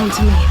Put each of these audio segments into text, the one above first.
belong to me.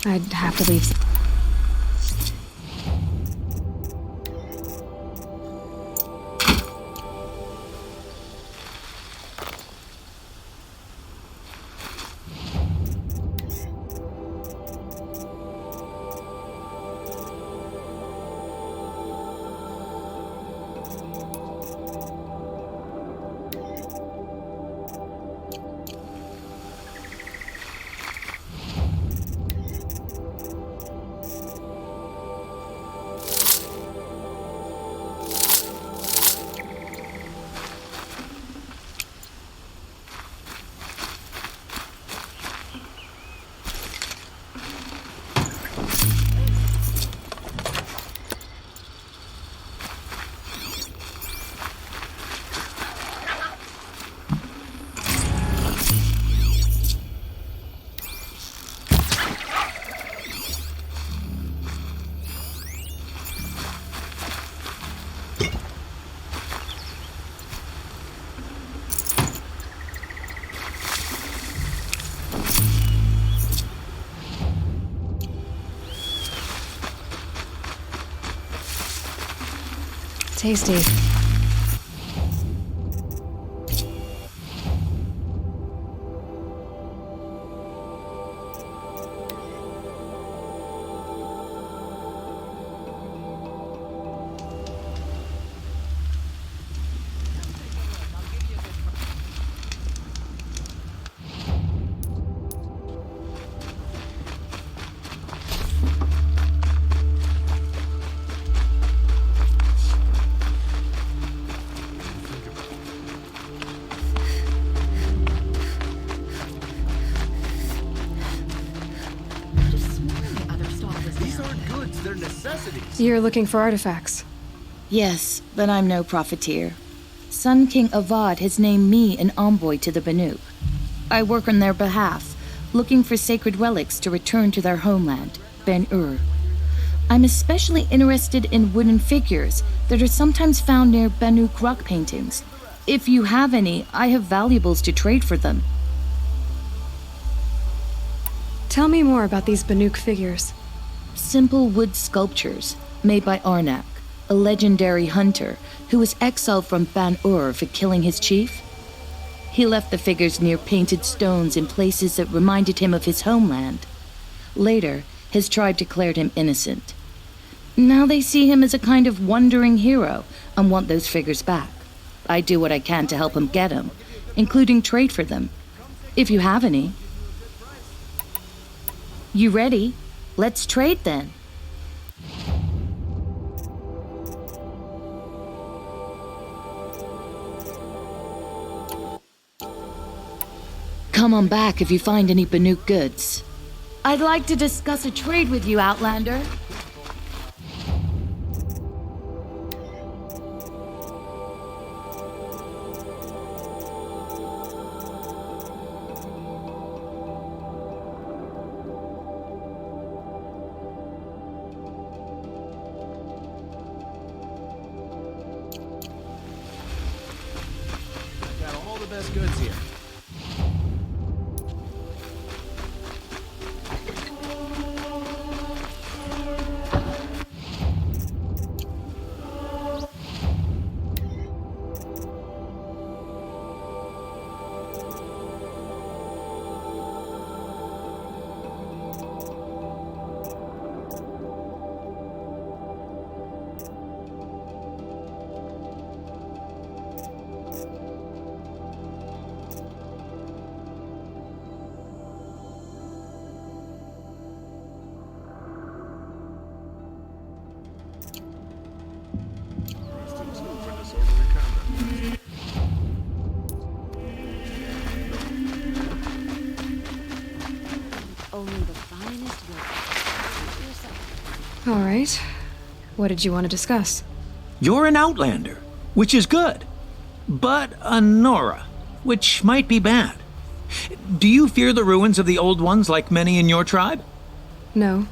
I'd have to leave. Tasty. You're looking for artifacts. Yes, but I'm no profiteer. Sun King Avad has named me an envoy to the Banuk. I work on their behalf, looking for sacred relics to return to their homeland, Ben-Ur. I'm especially interested in wooden figures that are sometimes found near Banuk rock paintings. If you have any, I have valuables to trade for them. Tell me more about these Banuk figures. Simple wood sculptures made by Arnak, a legendary hunter who was exiled from Ban-Ur for killing his chief. He left the figures near painted stones in places that reminded him of his homeland. Later, his tribe declared him innocent. Now they see him as a kind of wandering hero and want those figures back. I do what I can to help him get them, including trade for them, if you have any. You ready? Let's trade then. Come on back if you find any Banuk goods. I'd like to discuss a trade with you, Outlander. Got all the best goods here. Only the finest will. All right. What did you want to discuss? You're an Outlander, which is good. But a Nora, which might be bad. Do you fear the ruins of the Old Ones like many in your tribe? No.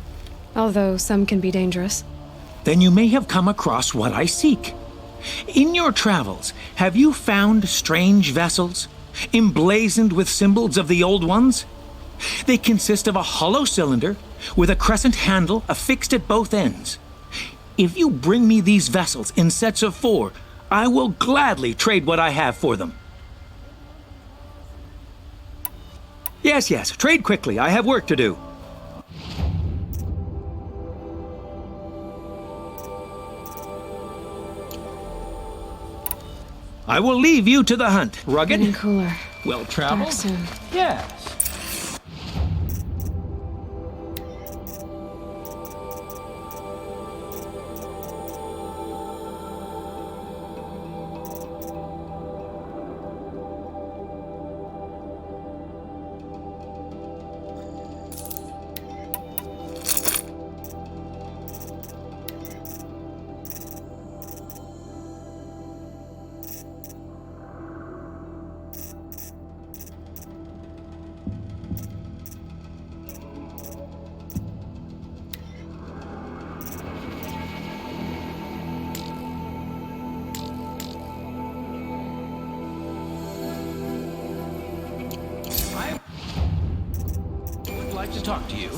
Although some can be dangerous. Then you may have come across what I seek. In your travels, have you found strange vessels, emblazoned with symbols of the Old Ones? They consist of a hollow cylinder with a crescent handle affixed at both ends. If you bring me these vessels in sets of 4, I will gladly trade what I have for them. Yes, trade quickly. I have work to do. I will leave you to the hunt. Rugged? Getting cooler. Well traveled? Dark soon. Yes. I would like to talk to you.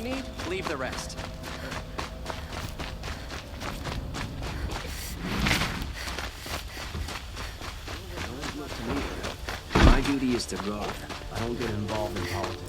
need, leave the rest. Don't look to me. My duty is to guard. I don't get involved in politics.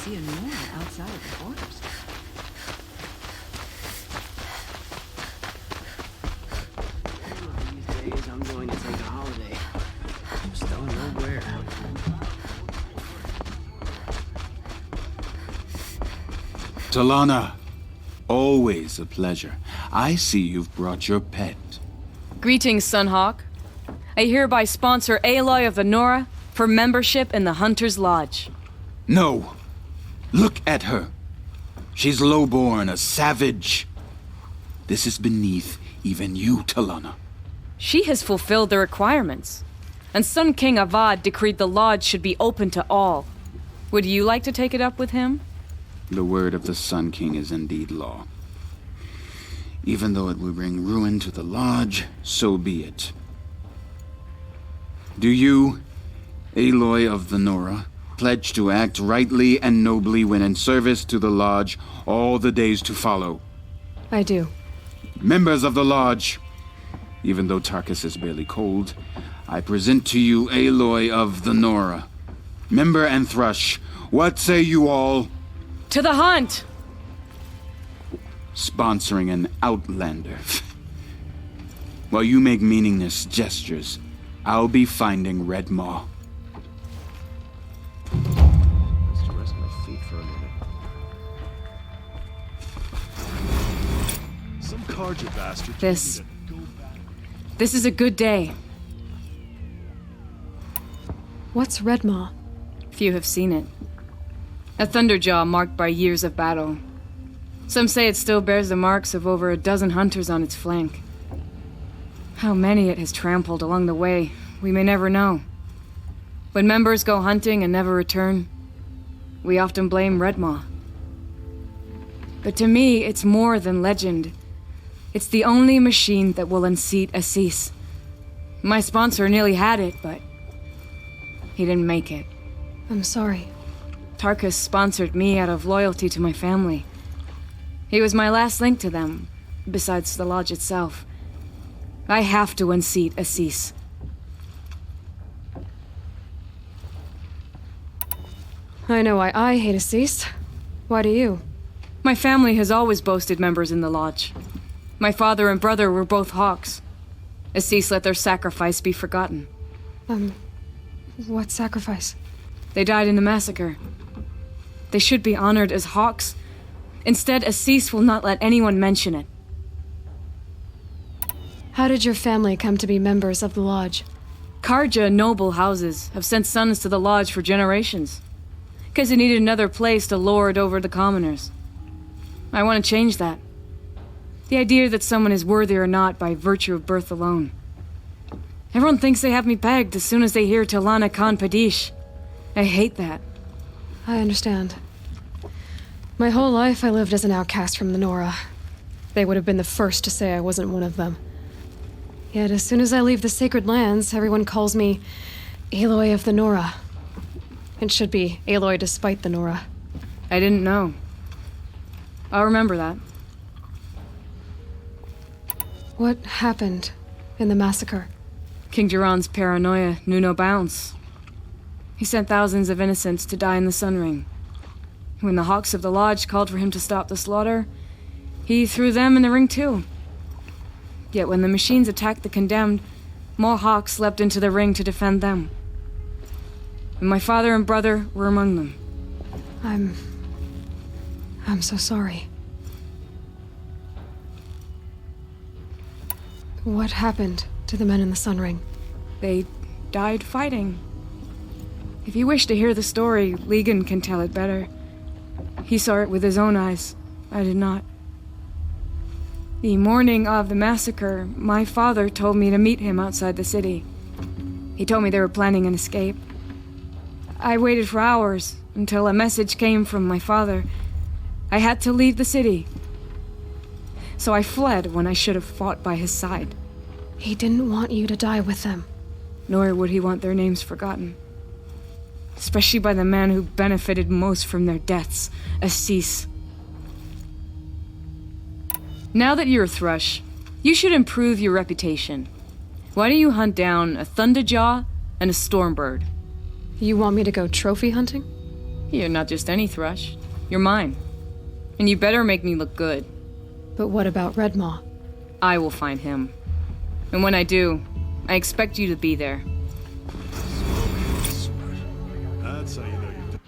see a Nora outside of the quarters. These days, I'm going to take a holiday. Just don't know where. Talana, always a pleasure. I see you've brought your pet. Greetings, Sunhawk. I hereby sponsor Aloy of the Nora for membership in the Hunter's Lodge. No. Look at her. She's lowborn, a savage. This is beneath even you, Talana. She has fulfilled the requirements, and Sun King Avad decreed the lodge should be open to all. Would you like to take it up with him? The word of the Sun King is indeed law. Even though it will bring ruin to the lodge, so be it. Do you, Aloy of the Nora, pledge to act rightly and nobly when in service to the lodge all the days to follow? I do. Members of the lodge, even though Tarkus is barely cold, I present to you Aloy of the Nora. Member and Thrush, what say you all? To the hunt! Sponsoring an outlander. While you make meaningless gestures, I'll be finding Red Maw. Just rest my feet for a minute. Some Karja bastard. This is a good day. What's Redmaw? Few have seen it. A thunderjaw marked by years of battle. Some say it still bears the marks of over a dozen hunters on its flank. How many it has trampled along the way, we may never know. When members go hunting and never return, we often blame Redmaw. But to me, it's more than legend. It's the only machine that will unseat Assis. My sponsor nearly had it, but he didn't make it. I'm sorry. Tarkus sponsored me out of loyalty to my family. He was my last link to them, besides the lodge itself. I have to unseat Assis. I know why I hate Assis. Why do you? My family has always boasted members in the lodge. My father and brother were both hawks. Assis let their sacrifice be forgotten. What sacrifice? They died in the massacre. They should be honored as hawks. Instead, Assis will not let anyone mention it. How did your family come to be members of the lodge? Karja noble houses have sent sons to the lodge for generations. Because they needed another place to lord over the commoners. I want to change that. The idea that someone is worthy or not by virtue of birth alone. Everyone thinks they have me pegged as soon as they hear Talana Khan Padish. I hate that. I understand. My whole life I lived as an outcast from the Nora. They would have been the first to say I wasn't one of them. Yet as soon as I leave the sacred lands, everyone calls me Aloy of the Nora. It should be Aloy despite the Nora. I didn't know. I'll remember that. What happened in the massacre? King Jiran's paranoia knew no bounds. He sent thousands of innocents to die in the Sun Ring. When the Hawks of the Lodge called for him to stop the slaughter, he threw them in the ring too. Yet when the machines attacked the condemned, more Hawks leapt into the ring to defend them. And my father and brother were among them. I'm so sorry. What happened to the men in the Sun Ring? They died fighting. If you wish to hear the story, Legan can tell it better. He saw it with his own eyes. I did not. The morning of the massacre, my father told me to meet him outside the city. He told me they were planning an escape. I waited for hours until a message came from my father. I had to leave the city. So I fled when I should have fought by his side. He didn't want you to die with them. Nor would he want their names forgotten. Especially by the man who benefited most from their deaths, Assis. Now that you're a Thrush, you should improve your reputation. Why don't you hunt down a Thunderjaw and a Stormbird? You want me to go trophy hunting? You're not just any Thrush. You're mine. And you better make me look good. But what about Redmaw? I will find him. And when I do, I expect you to be there. That's how you know you've done.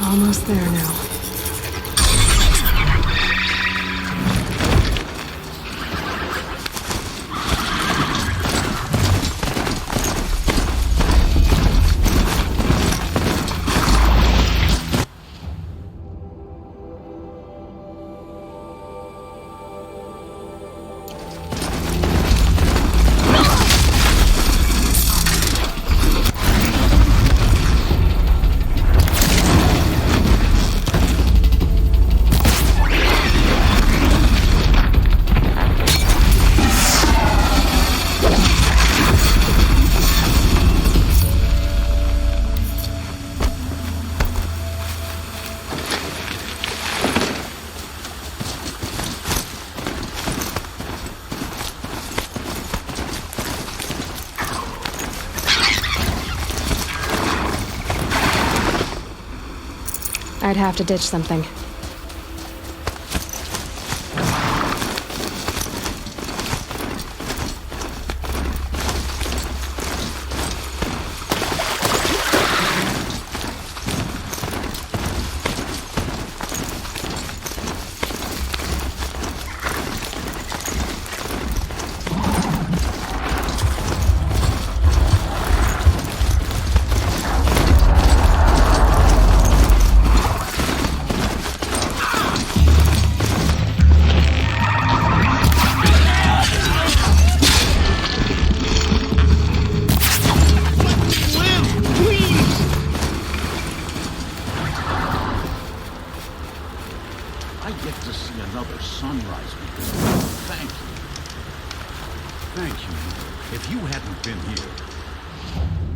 Almost there now. I'd have to ditch something. I get to see another sunrise because thank you. Thank you. If you hadn't been here,